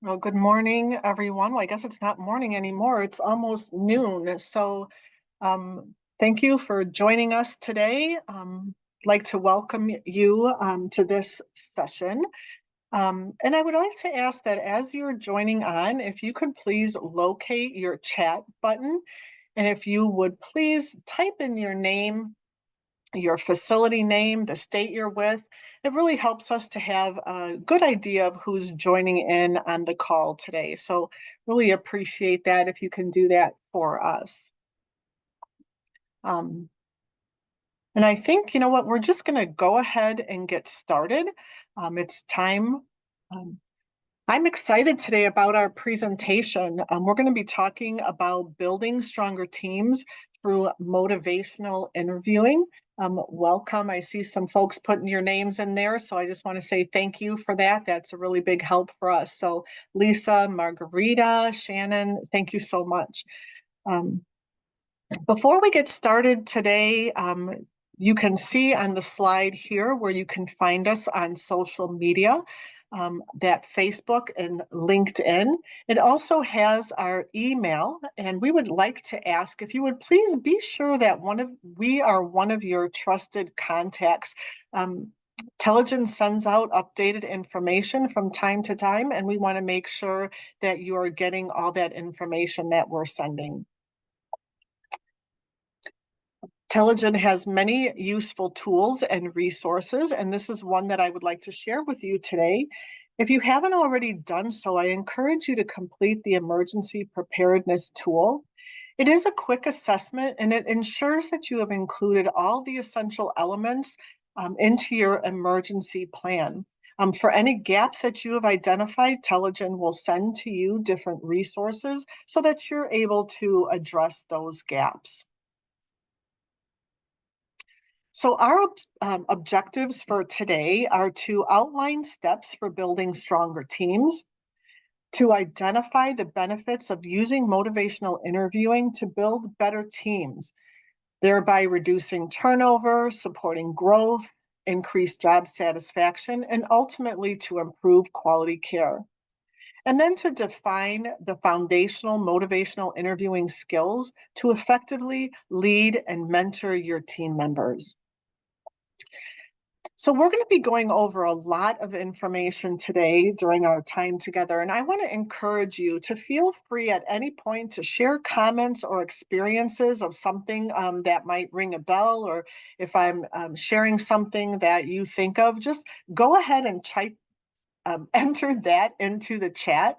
Well, good morning, everyone. Well, I guess it's not morning anymore. It's almost noon. Thank you for joining us today. I'd like to welcome you to this session. And I would like to ask that as you're joining on, if you could please locate your chat button, and if you would please type in your name, your facility name, the state you're with. It really helps us to have a good idea of who's joining in on the call today. So really appreciate that if you can do that for us. Um, and I think, you know what, we're just going to go ahead and get started. It's time. Um, I'm excited today about our presentation. We're going to be talking about building stronger teams through motivational interviewing. Welcome. I see some folks putting your names in there, so I just want to say thank you for that. That's a really big help for us. So Lisa, Margarita, Shannon, thank you so much. Before we get started today, you can see on the slide here where you can find us on social media, that Facebook and LinkedIn. It also has our email, and we would like to ask if you would please be sure that we are one of your trusted contacts. Telligent sends out updated information from time to time, and we want to make sure that you are getting all that information that we're sending. Telligent has many useful tools and resources, and this is one that I would like to share with you today. If you haven't already done so, I encourage you to complete the emergency preparedness tool. It is a quick assessment, and it ensures that you have included all the essential elements into your emergency plan. For any gaps that you have identified, Telligent will send to you different resources so that you're able to address those gaps. So our objectives for today are to outline steps for building stronger teams, to identify the benefits of using motivational interviewing to build better teams, thereby reducing turnover, supporting growth, increase job satisfaction, and ultimately to improve quality care. And then to define the foundational motivational interviewing skills to effectively lead and mentor your team members. So we're going to be going over a lot of information today during our time together, and I want to encourage you to feel free at any point to share comments or experiences of something that might ring a bell, or if I'm sharing something that you think of, just go ahead and enter that into the chat,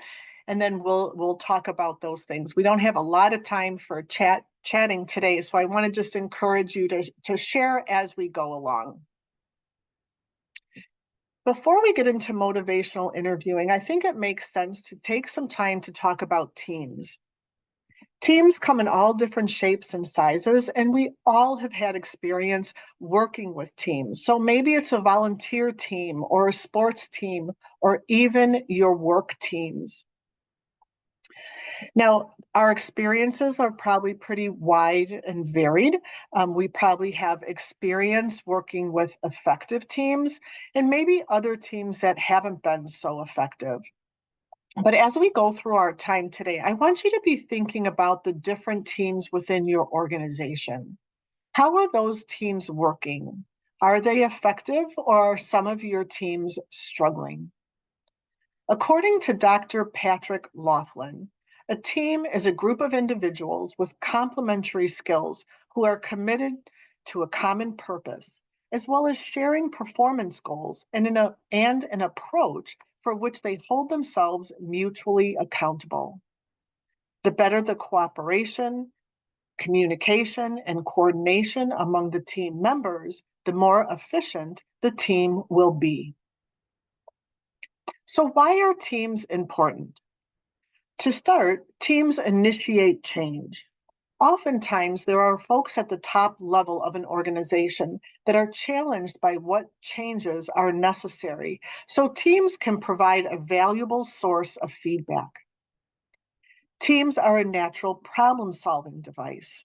and then we'll talk about those things. We don't have a lot of time for chatting today, so I want to just encourage you to share as we go along. Before we get into motivational interviewing, I think it makes sense to take some time to talk about teams. Teams come in all different shapes and sizes, and we all have had experience working with teams. So maybe it's a volunteer team or a sports team or even your work teams. Now, our experiences are probably pretty wide and varied. We probably have experience working with effective teams and maybe other teams that haven't been so effective. But as we go through our time today, I want you to be thinking about the different teams within your organization. How are those teams working? Are they effective, or are some of your teams struggling? According to Dr. Patrick Laughlin, a team is a group of individuals with complementary skills who are committed to a common purpose, as well as sharing performance goals and an approach for which they hold themselves mutually accountable. The better the cooperation, communication, and coordination among the team members, the more efficient the team will be. So why are teams important? To start, teams initiate change. Oftentimes, there are folks at the top level of an organization that are challenged by what changes are necessary, so teams can provide a valuable source of feedback. Teams are a natural problem-solving device.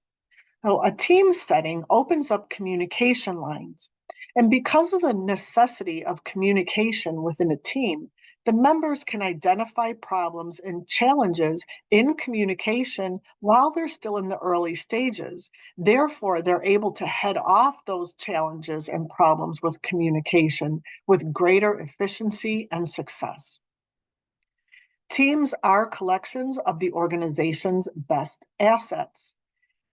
So a team setting opens up communication lines, and because of the necessity of communication within a team, The members can identify problems and challenges in communication while they're still in the early stages. Therefore, they're able to head off those challenges and problems with communication with greater efficiency and success. Teams are collections of the organization's best assets.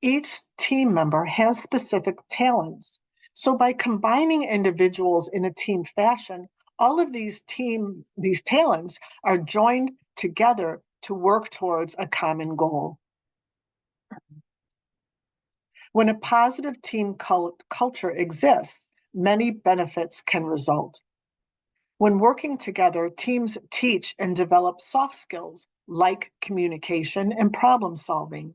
Each team member has specific talents. So by combining individuals in a team fashion, all of these talents are joined together to work towards a common goal. When a positive team culture exists, many benefits can result. When working together, teams teach and develop soft skills like communication and problem solving.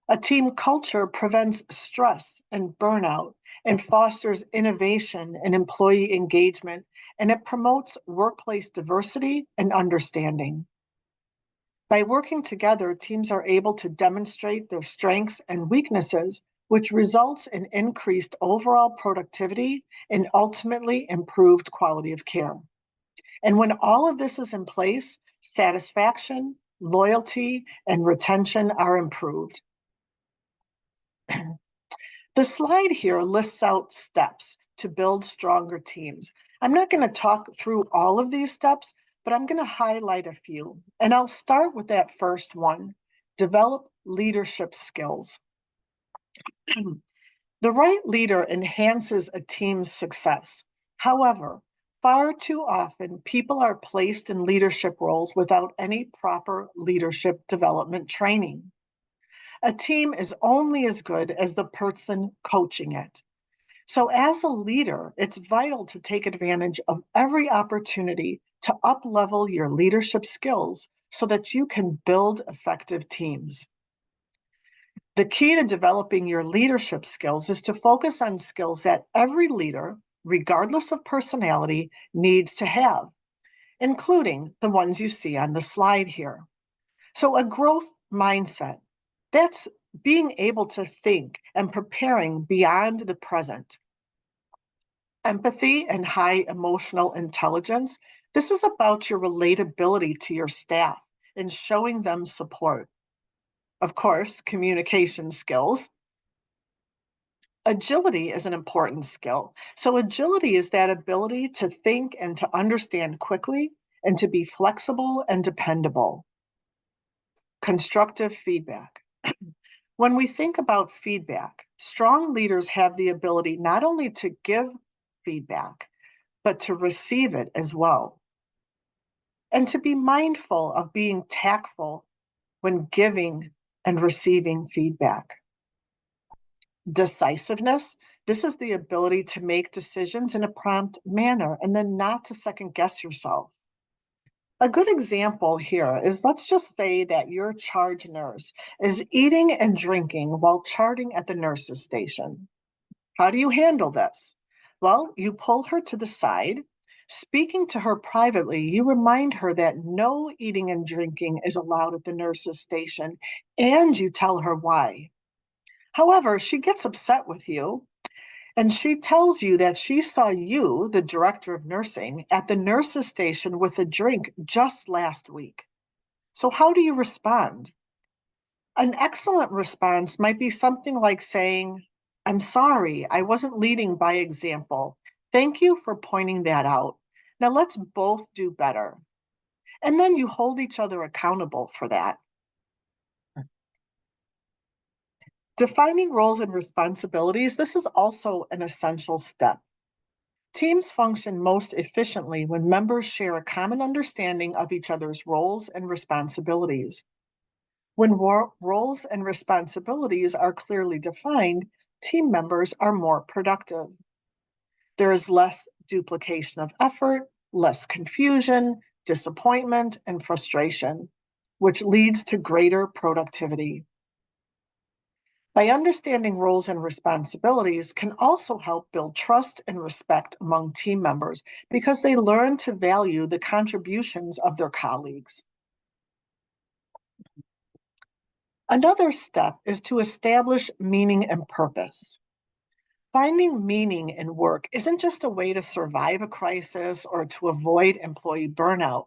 A team culture prevents stress and burnout and fosters innovation and employee engagement, and it promotes workplace diversity and understanding. By working together, teams are able to demonstrate their strengths and weaknesses, which results in increased overall productivity and ultimately improved quality of care. And when all of this is in place, satisfaction, loyalty, and retention are improved. The slide here lists out steps to build stronger teams. I'm not going to talk through all of these steps, but I'm going to highlight a few. And I'll start with that first one, develop leadership skills. The right leader enhances a team's success. However, far too often, people are placed in leadership roles without any proper leadership development training. A team is only as good as the person coaching it. So, as a leader, it's vital to take advantage of every opportunity to up-level your leadership skills so that you can build effective teams. The key to developing your leadership skills is to focus on skills that every leader, regardless of personality, needs to have, including the ones you see on the slide here. So, a growth mindset, that's being able to think and preparing beyond the present. Empathy and high emotional intelligence, this is about your relatability to your staff and showing them support. Of course, communication skills. Agility is an important skill. So, agility is that ability to think and to understand quickly and to be flexible and dependable. Constructive feedback. When we think about feedback, strong leaders have the ability not only to give feedback, but to receive it as well. And to be mindful of being tactful when giving and receiving feedback. Decisiveness, this is the ability to make decisions in a prompt manner and then not to second guess yourself. A good example here is, let's just say that your charge nurse is eating and drinking while charting at the nurse's station. How do you handle this? Well, you pull her to the side. Speaking to her privately, you remind her that no eating and drinking is allowed at the nurse's station, and you tell her why. However, she gets upset with you, and she tells you that she saw you, the director of nursing, at the nurse's station with a drink just last week. So, how do you respond? An excellent response might be something like saying, I'm sorry, I wasn't leading by example. Thank you for pointing that out. Now let's both do better. And then you hold each other accountable for that. Defining roles and responsibilities, this is also an essential step. Teams function most efficiently when members share a common understanding of each other's roles and responsibilities. When roles and responsibilities are clearly defined, team members are more productive. There is less duplication of effort, less confusion, disappointment, and frustration, which leads to greater productivity. By understanding roles and responsibilities can also help build trust and respect among team members because they learn to value the contributions of their colleagues. Another step is to establish meaning and purpose. Finding meaning in work isn't just a way to survive a crisis or to avoid employee burnout.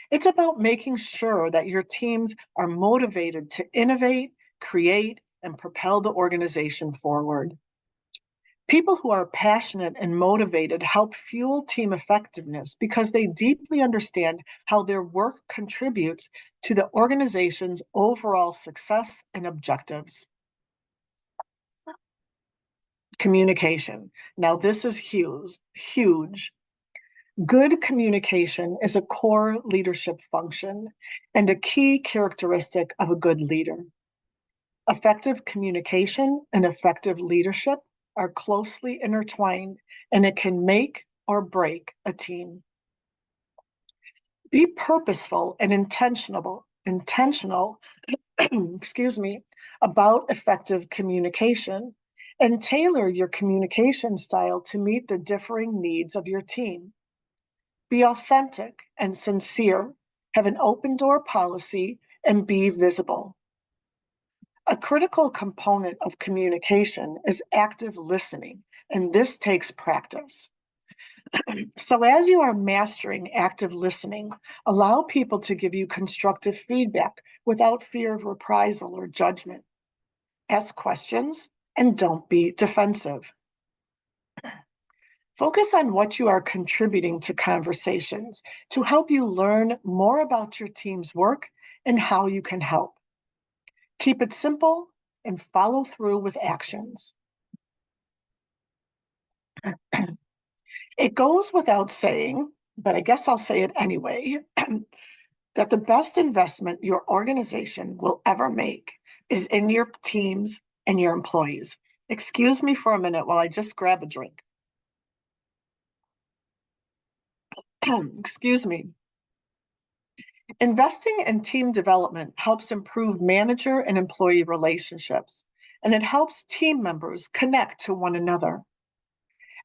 It's about making sure that your teams are motivated to innovate, create, and propel the organization forward. People who are passionate and motivated help fuel team effectiveness because they deeply understand how their work contributes to the organization's overall success and objectives. Communication. Now, this is huge, huge. Good communication is a core leadership function and a key characteristic of a good leader. Effective communication and effective leadership are closely intertwined, and it can make or break a team. Be purposeful and intentional, excuse me, about effective communication and tailor your communication style to meet the differing needs of your team. Be authentic and sincere, have an open door policy, and be visible. A critical component of communication is active listening, and this takes practice. So, as you are mastering active listening, allow people to give you constructive feedback without fear of reprisal or judgment. Ask questions and don't be defensive. Focus on what you are contributing to conversations to help you learn more about your team's work and how you can help. Keep it simple and follow through with actions. It goes without saying, but I guess I'll say it anyway, that the best investment your organization will ever make is in your teams and your employees. Excuse me for a minute while I just grab a drink. Excuse me. Investing in team development helps improve manager and employee relationships, and it helps team members connect to one another.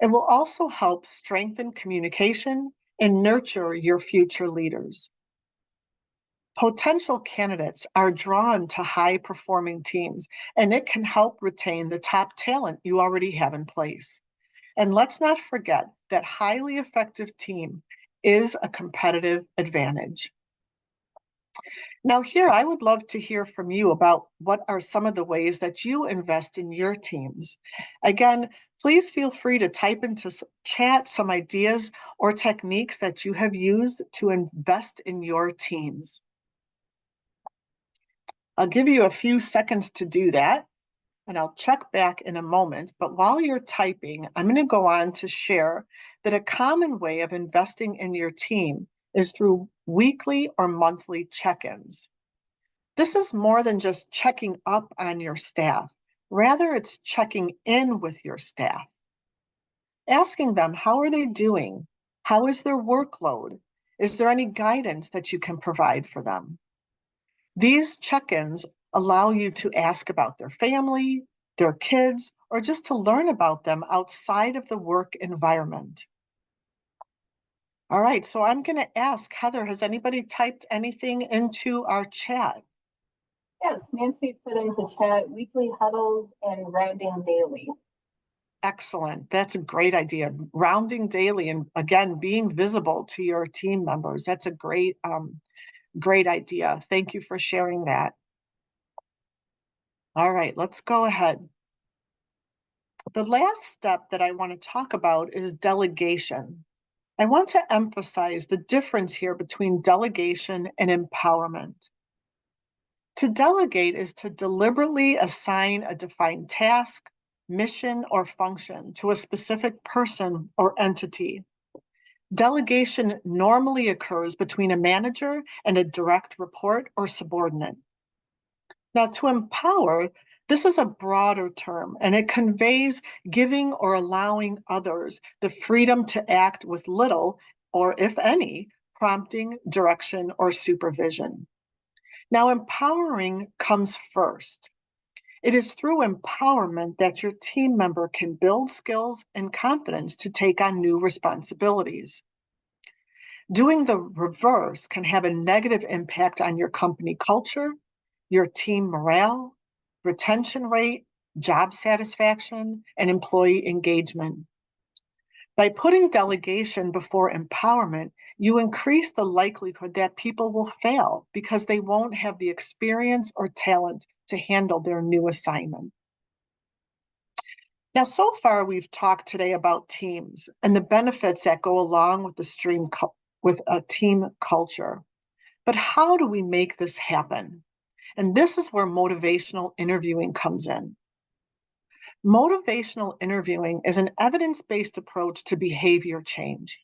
It will also help strengthen communication and nurture your future leaders. Potential candidates are drawn to high performing teams, and it can help retain the top talent you already have in place. And let's not forget that highly effective team is a competitive advantage. Now, here I would love to hear from you about what are some of the ways that you invest in your teams. Again, please feel free to type into chat some ideas or techniques that you have used to invest in your teams. I'll give you a few seconds to do that, and I'll check back in a moment. But while you're typing, I'm going to go on to share that a common way of investing in your team is through weekly or monthly check-ins. This is more than just checking up on your staff. Rather, it's checking in with your staff, asking them, how are they doing? How is their workload? Is there any guidance that you can provide for them? These check-ins allow you to ask about their family, their kids, or just to learn about them outside of the work environment. All right, so I'm going to ask Heather, has anybody typed anything into our chat? Yes, Nancy put into chat weekly huddles and rounding daily. Excellent. That's a great idea. Rounding daily and again, being visible to your team members. That's a great idea. Thank you for sharing that. All right, let's go ahead. The last step that I want to talk about is delegation. I want to emphasize the difference here between delegation and empowerment. To delegate is to deliberately assign a defined task, mission, or function to a specific person or entity. Delegation normally occurs between a manager and a direct report or subordinate. Now, to empower, this is a broader term, and it conveys giving or allowing others the freedom to act with little, or if any, prompting, direction, or supervision. Now, empowering comes first. It is through empowerment that your team member can build skills and confidence to take on new responsibilities. Doing the reverse can have a negative impact on your company culture, your team morale, retention rate, job satisfaction, and employee engagement. By putting delegation before empowerment, you increase the likelihood that people will fail because they won't have the experience or talent to handle their new assignment. Now, so far, we've talked today about teams and the benefits that go along with with a team culture. But how do we make this happen? And this is where motivational interviewing comes in. Motivational interviewing is an evidence-based approach to behavior change.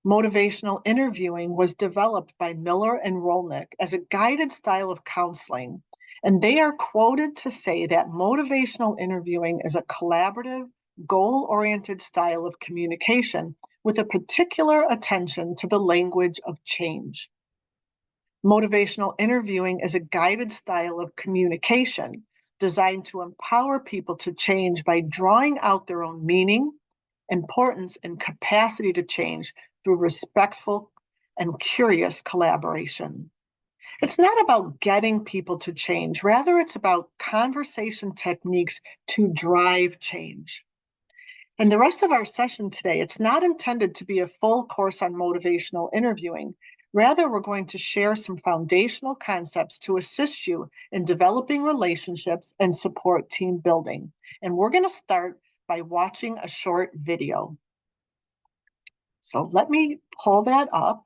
Motivational interviewing was developed by Miller and Rolnick as a guided style of counseling, and they are quoted to say that motivational interviewing is a collaborative, goal-oriented style of communication with a particular attention to the language of change. Motivational interviewing is a guided style of communication designed to empower people to change by drawing out their own meaning, importance, and capacity to change through respectful and curious collaboration. It's not about getting people to change, rather, it's about conversation techniques to drive change. And the rest of our session today, it's not intended to be a full course on motivational interviewing. Rather, we're going to share some foundational concepts to assist you in developing relationships and support team building. And we're going to start by watching a short video. So let me pull that up.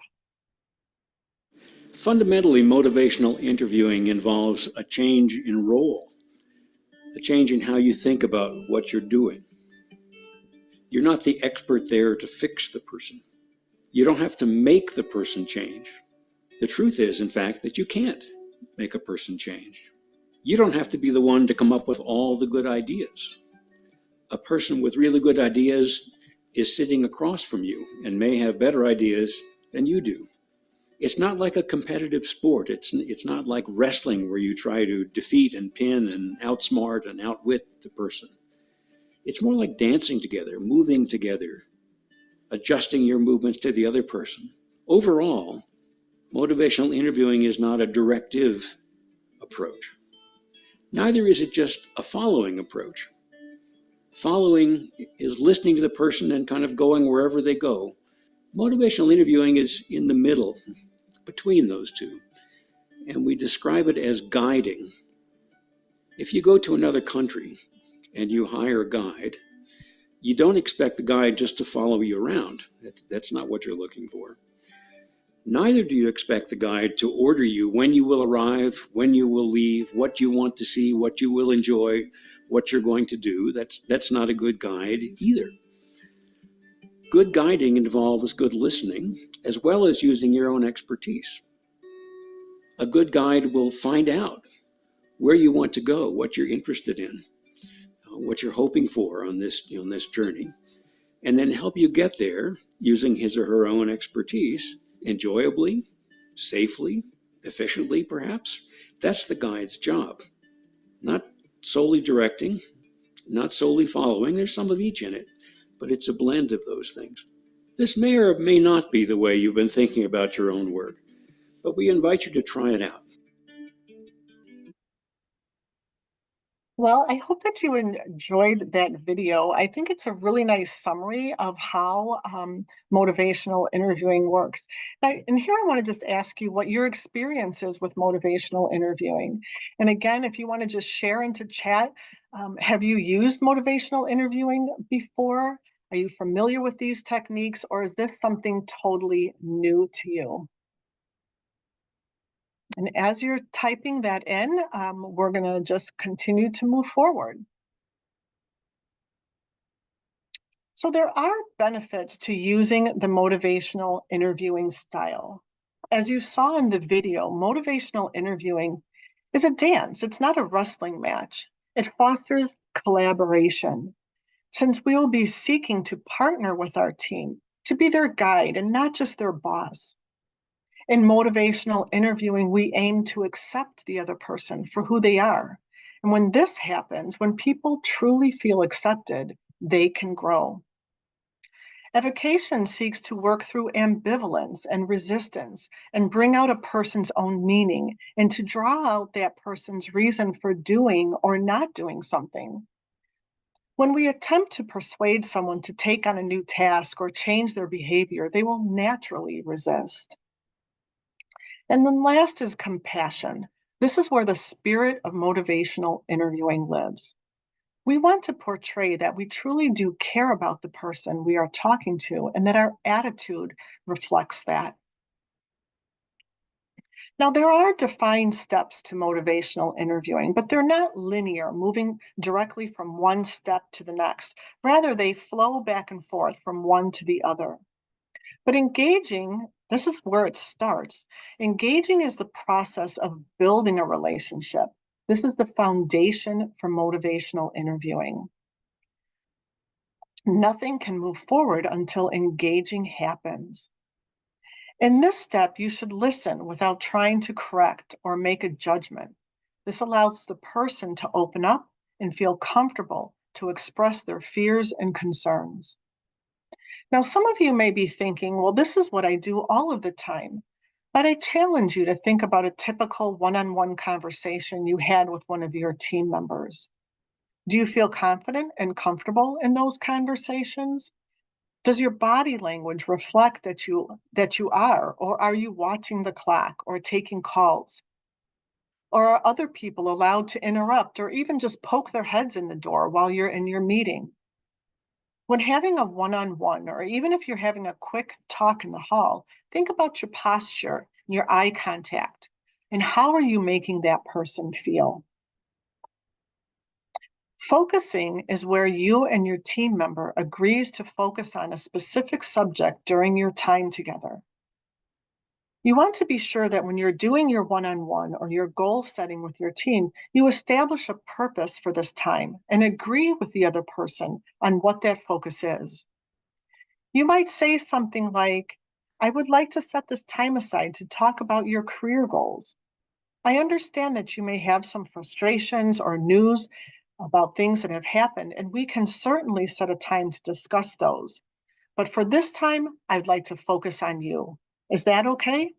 Fundamentally, motivational interviewing involves a change in role, a change in how you think about what you're doing. You're not the expert there to fix the person. You don't have to make the person change. The truth is, in fact, that you can't make a person change. You don't have to be the one to come up with all the good ideas. A person with really good ideas is sitting across from you and may have better ideas than you do. It's not like a competitive sport. It's not like wrestling where you try to defeat and pin and outsmart and outwit the person. It's more like dancing together, moving together, adjusting your movements to the other person. Overall, motivational interviewing is not a directive approach. Neither is it just a following approach. Following is listening to the person and kind of going wherever they go. Motivational interviewing is in the middle, between those two, and we describe it as guiding. If you go to another country and you hire a guide, you don't expect the guide just to follow you around. That's not what you're looking for. Neither do you expect the guide to order you when you will arrive, when you will leave, what you want to see, what you will enjoy, what you're going to do. That's not a good guide either. Good guiding involves good listening, as well as using your own expertise. A good guide will find out where you want to go, what you're interested in, what you're hoping for on this journey, and then help you get there using his or her own expertise, enjoyably, safely, efficiently, perhaps. That's the guide's job. Not solely directing, not solely following. There's some of each in it, but it's a blend of those things. This may or may not be the way you've been thinking about your own work, but we invite you to try it out. Well, I hope that you enjoyed that video. I think it's a really nice summary of how motivational interviewing works. And here I want to just ask you what your experience is with motivational interviewing. And again, if you want to just share into chat, have you used motivational interviewing before? Are you familiar with these techniques, or is this something totally new to you? And as you're typing that in, we're going to just continue to move forward. So there are benefits to using the motivational interviewing style. As you saw in the video, motivational interviewing is a dance. It's not a wrestling match. It fosters collaboration, since we will be seeking to partner with our team to be their guide and not just their boss. In motivational interviewing, we aim to accept the other person for who they are. And when this happens, when people truly feel accepted, they can grow. Evocation seeks to work through ambivalence and resistance and bring out a person's own meaning and to draw out that person's reason for doing or not doing something. When we attempt to persuade someone to take on a new task or change their behavior, they will naturally resist. And then last is compassion. This is where the spirit of motivational interviewing lives. We want to portray that we truly do care about the person we are talking to and that our attitude reflects that. Now, there are defined steps to motivational interviewing, but they're not linear, moving directly from one step to the next. Rather, they flow back and forth from one to the other. But engaging, this is where it starts. Engaging is the process of building a relationship. This is the foundation for motivational interviewing. Nothing can move forward until engaging happens. In this step, you should listen without trying to correct or make a judgment. This allows the person to open up and feel comfortable to express their fears and concerns. Now, some of you may be thinking, well, this is what I do all of the time. But I challenge you to think about a typical one-on-one conversation you had with one of your team members. Do you feel confident and comfortable in those conversations? Does your body language reflect that you are, or are you watching the clock or taking calls? Or are other people allowed to interrupt or even just poke their heads in the door while you're in your meeting? When having a one-on-one, or even if you're having a quick talk in the hall, think about your posture, your eye contact, and how are you making that person feel? Focusing is where you and your team member agrees to focus on a specific subject during your time together. You want to be sure that when you're doing your one-on-one or your goal setting with your team, you establish a purpose for this time and agree with the other person on what that focus is. You might say something like, I would like to set this time aside to talk about your career goals. I understand that you may have some frustrations or news about things that have happened, and we can certainly set a time to discuss those. But for this time, I'd like to focus on you. Is that okay?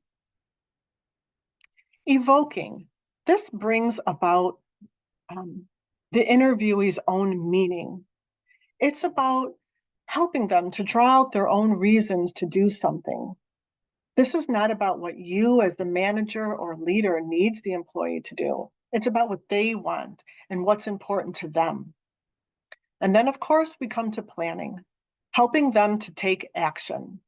Evoking. This brings about the interviewee's own meaning. It's about helping them to draw out their own reasons to do something. This is not about what you as the manager or leader needs the employee to do. It's about what they want and what's important to them. And then, of course, we come to planning, helping them to take action.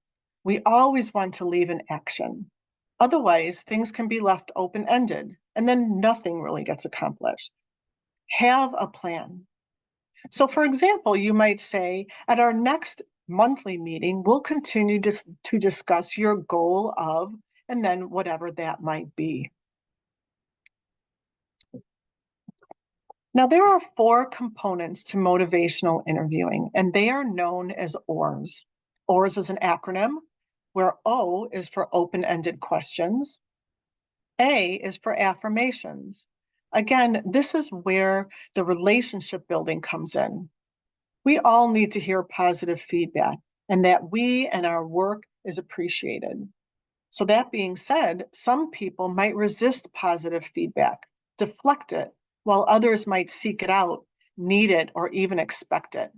We always want to leave an action. Otherwise, things can be left open-ended, and then nothing really gets accomplished. Have a plan. So, for example, you might say, at our next monthly meeting, we'll continue to discuss your goal of, and then whatever that might be. Now, there are 4 components to motivational interviewing, and they are known as OARs. OARs is an acronym where O is for open-ended questions, A is for affirmations. Again, this is where the relationship building comes in. We all need to hear positive feedback and that we and our work is appreciated. So that being said, some people might resist positive feedback, deflect it, while others might seek it out, need it, or even expect it.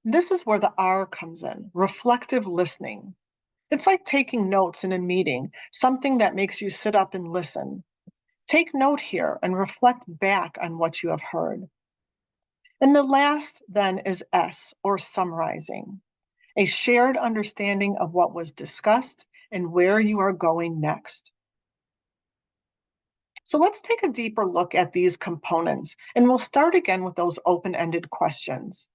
This is where the R comes in, reflective listening. It's like taking notes in a meeting, something that makes you sit up and listen. Take note here and reflect back on what you have heard. And the last then is S, or summarizing, a shared understanding of what was discussed and where you are going next. So let's take a deeper look at these components, and we'll start again with those open-ended questions.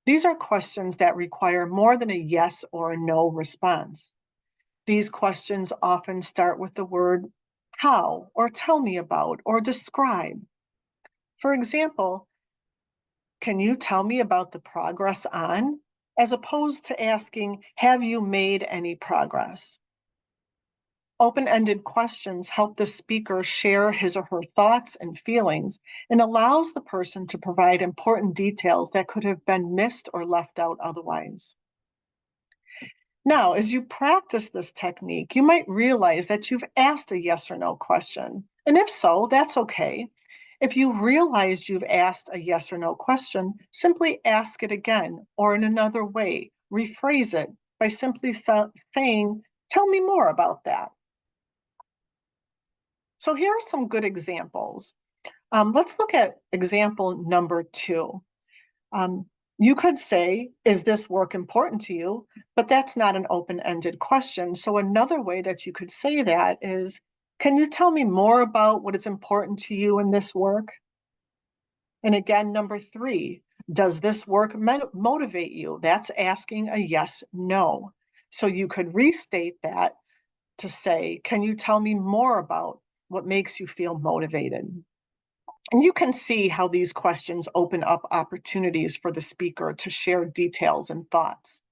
These are questions that require more than a yes or a no response. These questions often start with the word how, or tell me about, or describe. For example, can you tell me about the progress on, as opposed to asking, have you made any progress? Open-ended questions help the speaker share his or her thoughts and feelings and allows the person to provide important details that could have been missed or left out otherwise. Now, as you practice this technique, you might realize that you've asked a yes or no question. And if so, that's okay. If you realize you've asked a yes or no question, simply ask it again or in another way. Rephrase it by simply saying, "Tell me more about that." So here are some good examples. Let's look at example number 2. Um, you could say, "Is this work important to you?" But that's not an open-ended question. So another way that you could say that is, "Can you tell me more about what is important to you in this work?" And again, number 3, "Does this work motivate you?" That's asking a yes, no. So you could restate that to say, "Can you tell me more about what makes you feel motivated?" And you can see how these questions open up opportunities for the speaker to share details and thoughts.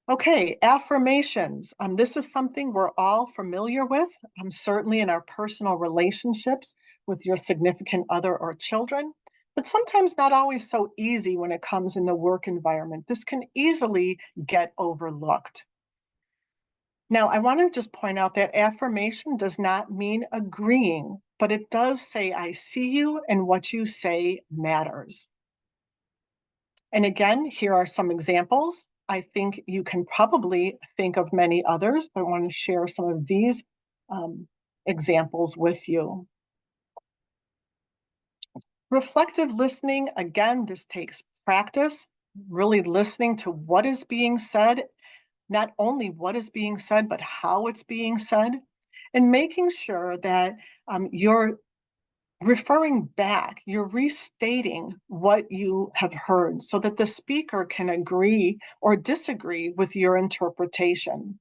Okay, affirmations. This is something we're all familiar with, certainly in our personal relationships with your significant other or children, but sometimes not always so easy when it comes in the work environment. This can easily get overlooked. Now, I want to just point out that affirmation does not mean agreeing, but it does say, "I see you, and what you say matters." And again, here are some examples. I think you can probably think of many others, but I want to share some of these examples with you. Reflective listening, again, this takes practice, really listening to what is being said, not only what is being said, but how it's being said, and making sure that you're referring back, you're restating what you have heard so that the speaker can agree or disagree with your interpretation.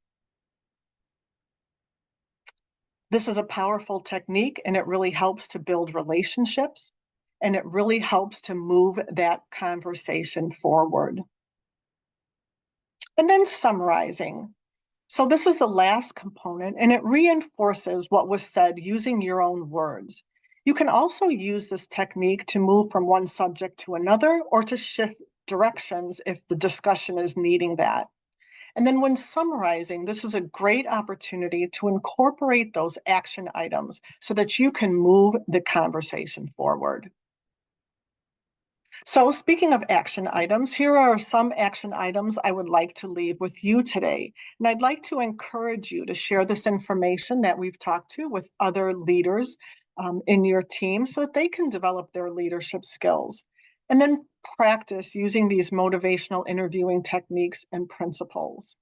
This is a powerful technique and it really helps to build relationships and it really helps to move that conversation forward. And then summarizing. So this is the last component, and it reinforces what was said using your own words. You can also use this technique to move from one subject to another or to shift directions if the discussion is needing that. And then when summarizing, this is a great opportunity to incorporate those action items so that you can move the conversation forward. So, speaking of action items, here are some action items I would like to leave with you today. And I'd like to encourage you to share this information that we've talked to with other leaders in your team so that they can develop their leadership skills. And then practice using these motivational interviewing techniques and principles.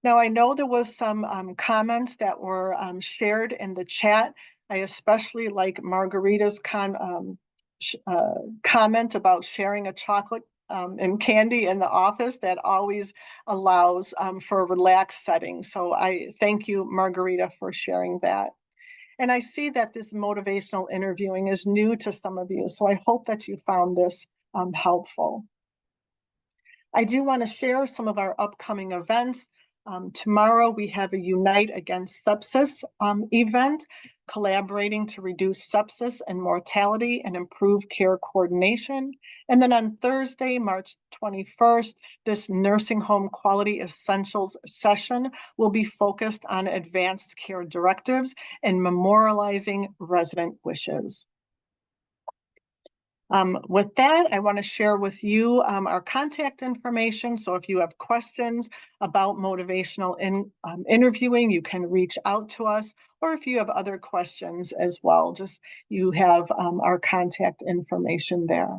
Now, I know there was some comments that were shared in the chat. I especially like Margarita's comment about sharing a chocolate and candy in the office. That always allows for a relaxed setting. So I thank you, Margarita, for sharing that. And I see that this motivational interviewing is new to some of you. So I hope that you found this helpful. I do want to share some of our upcoming events. Tomorrow, we have a Unite Against Sepsis event, collaborating to reduce sepsis and mortality and improve care coordination. And then on Thursday, March 21st, this Nursing Home Quality Essentials session will be focused on advanced care directives and memorializing resident wishes. With that, I want to share with you our contact information. So if you have questions about motivational interviewing, you can reach out to us. Or if you have other questions as well, just you have our contact information there.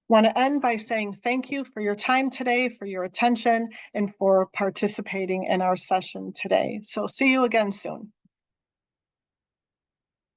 Want to end by saying thank you for your time today, for your attention, and for participating in our session today. So see you again soon.